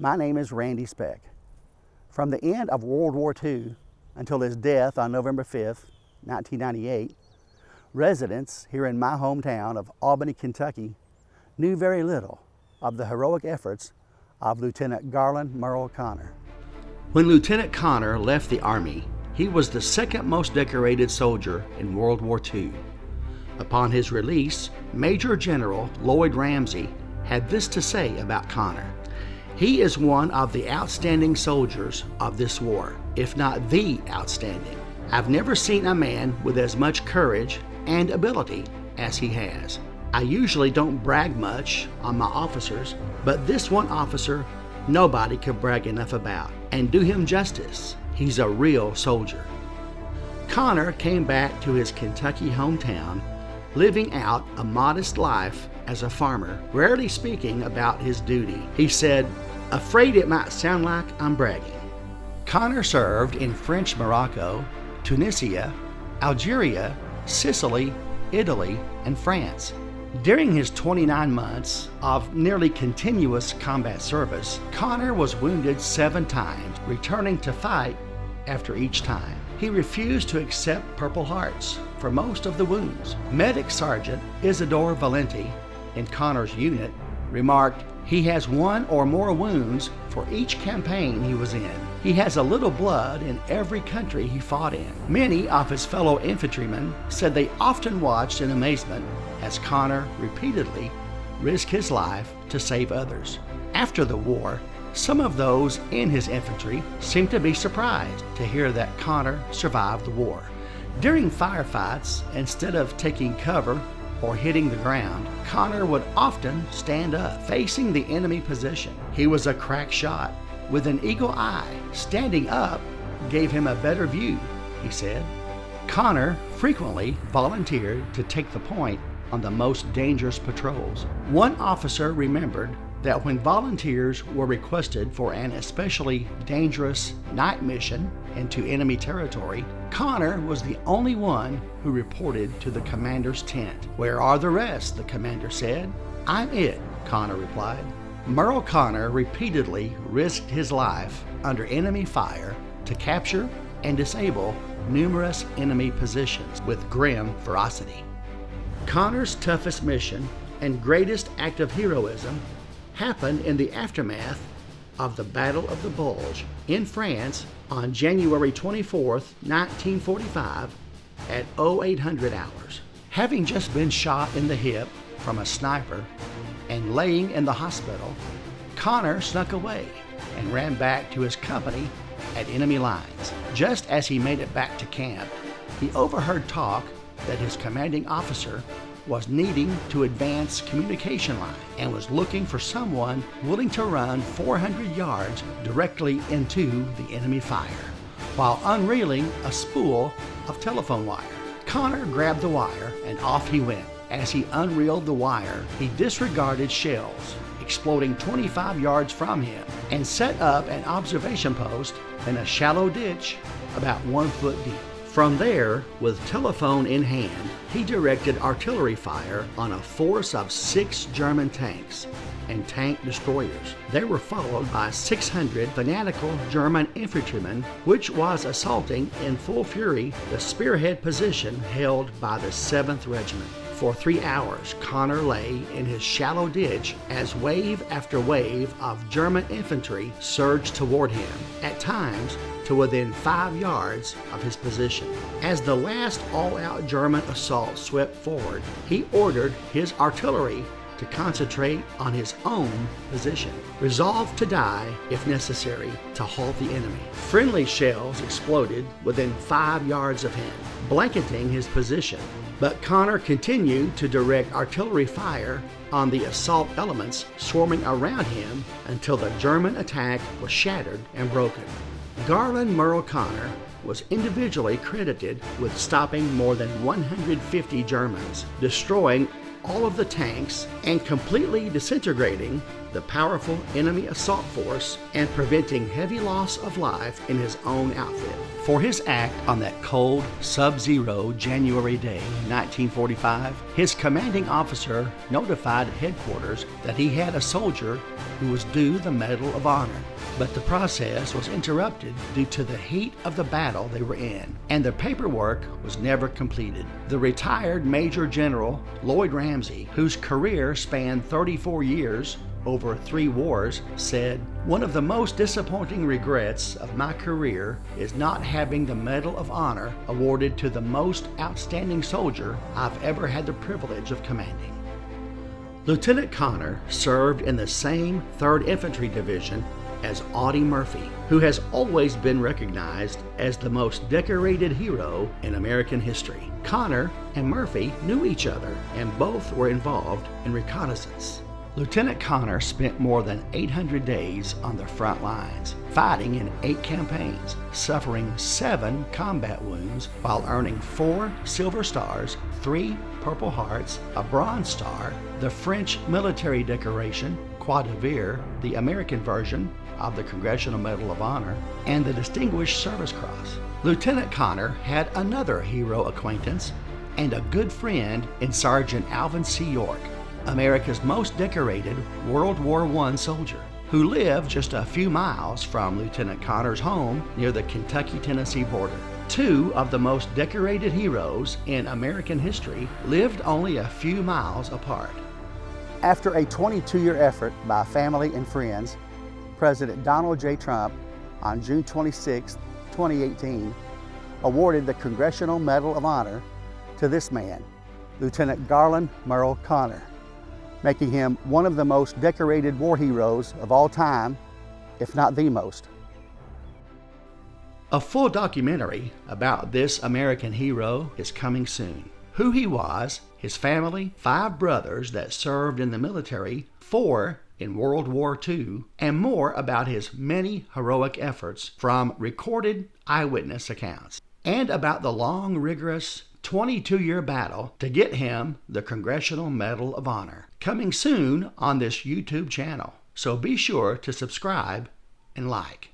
My name is Randy Speck. From the end of World War II until his death on November 5th, 1998, residents here in my hometown of Albany, Kentucky knew very little of the heroic efforts of Lieutenant Garlin Murl Connor. When Lieutenant Connor left the Army, he was the second most decorated soldier in World War II. Upon his release, Major General Lloyd Ramsey had this to say about Connor. He is one of the outstanding soldiers of this war, if not the outstanding. I've never seen a man with as much courage and ability as he has. I usually don't brag much on my officers, but this one officer nobody could brag enough about. And do him justice, he's a real soldier. Connor came back to his Kentucky hometown, living out a modest life as a farmer, rarely speaking about his duty. He said, "Afraid it might sound like I'm bragging." Connor served in French Morocco, Tunisia, Algeria, Sicily, Italy, and France. During his 29 months of nearly continuous combat service, Connor was wounded 7 times, returning to fight after each time. He refused to accept Purple Hearts for most of the wounds. Medic Sergeant Isidore Valenti in Connor's unit remarked, "He has 1 or more wounds for each campaign he was in. He has a little blood in every country he fought in." Many of his fellow infantrymen said they often watched in amazement as Connor repeatedly risked his life to save others. After the war, some of those in his infantry seemed to be surprised to hear that Connor survived the war. During firefights, instead of taking cover or hitting the ground, Connor would often stand up, facing the enemy position. He was a crack shot with an eagle eye. Standing up gave him a better view, he said. Connor frequently volunteered to take the point on the most dangerous patrols. One officer remembered that when volunteers were requested for an especially dangerous night mission into enemy territory, Connor was the only one who reported to the commander's tent. "Where are the rest?" the commander said. "I'm it," Connor replied. Murl Connor repeatedly risked his life under enemy fire to capture and disable numerous enemy positions with grim ferocity. Connor's toughest mission and greatest act of heroism happened in the aftermath of the Battle of the Bulge in France on January 24th, 1945 at 0800 hours. Having just been shot in the hip from a sniper and laying in the hospital, Connor snuck away and ran back to his company at enemy lines. Just as he made it back to camp, he overheard talk that his commanding officer was needing to advance communication line and was looking for someone willing to run 400 yards directly into the enemy fire while unreeling a spool of telephone wire. Connor grabbed the wire and off he went. As he unreeled the wire, he disregarded shells exploding 25 yards from him and set up an observation post in a shallow ditch about 1 foot deep. From there, with telephone in hand, he directed artillery fire on a force of 6 German tanks and tank destroyers. They were followed by 600 fanatical German infantrymen, which was assaulting in full fury the spearhead position held by the 7th Regiment. For 3 hours, Connor lay in his shallow ditch as wave after wave of German infantry surged toward him, at times to within 5 yards of his position. As the last all-out German assault swept forward, he ordered his artillery to concentrate on his own position, resolved to die if necessary to halt the enemy. Friendly shells exploded within 5 yards of him, blanketing his position, but Connor continued to direct artillery fire on the assault elements swarming around him until the German attack was shattered and broken. Garlin Murl Connor was individually credited with stopping more than 150 Germans, destroying all of the tanks and completely disintegrating the powerful enemy assault force and preventing heavy loss of life in his own outfit. For his act on that cold, sub-zero January day, 1945, his commanding officer notified headquarters that he had a soldier who was due the Medal of Honor. But the process was interrupted due to the heat of the battle they were in, and the paperwork was never completed. The retired Major General Lloyd Ramsey, whose career spanned 34 years over 3 wars, said, "One of the most disappointing regrets of my career is not having the Medal of Honor awarded to the most outstanding soldier I've ever had the privilege of commanding." Lieutenant Connor served in the same 3rd Infantry Division as Audie Murphy, who has always been recognized as the most decorated hero in American history. Connor and Murphy knew each other, and both were involved in reconnaissance. Lieutenant Connor spent more than 800 days on the front lines, fighting in 8 campaigns, suffering 7 combat wounds while earning 4 Silver Stars, 3 Purple Hearts, a Bronze Star, the French military decoration, Croix de Guerre, the American version of the Congressional Medal of Honor, and the Distinguished Service Cross. Lieutenant Connor had another hero acquaintance and a good friend in Sergeant Alvin C. York, America's most decorated World War I soldier, who lived just a few miles from Lieutenant Connor's home near the Kentucky-Tennessee border. 2 of the most decorated heroes in American history lived only a few miles apart. After a 22-year effort by family and friends, President Donald J. Trump, on June 26, 2018, awarded the Congressional Medal of Honor to this man, Lieutenant Garlin Murl Connor, making him one of the most decorated war heroes of all time, if not the most. A full documentary about this American hero is coming soon. Who he was, his family, 5 brothers that served in the military, 4 in World War II, and more about his many heroic efforts from recorded eyewitness accounts, and about the long, rigorous 22-year battle to get him the Congressional Medal of Honor. Coming soon on this YouTube channel, so be sure to subscribe and like.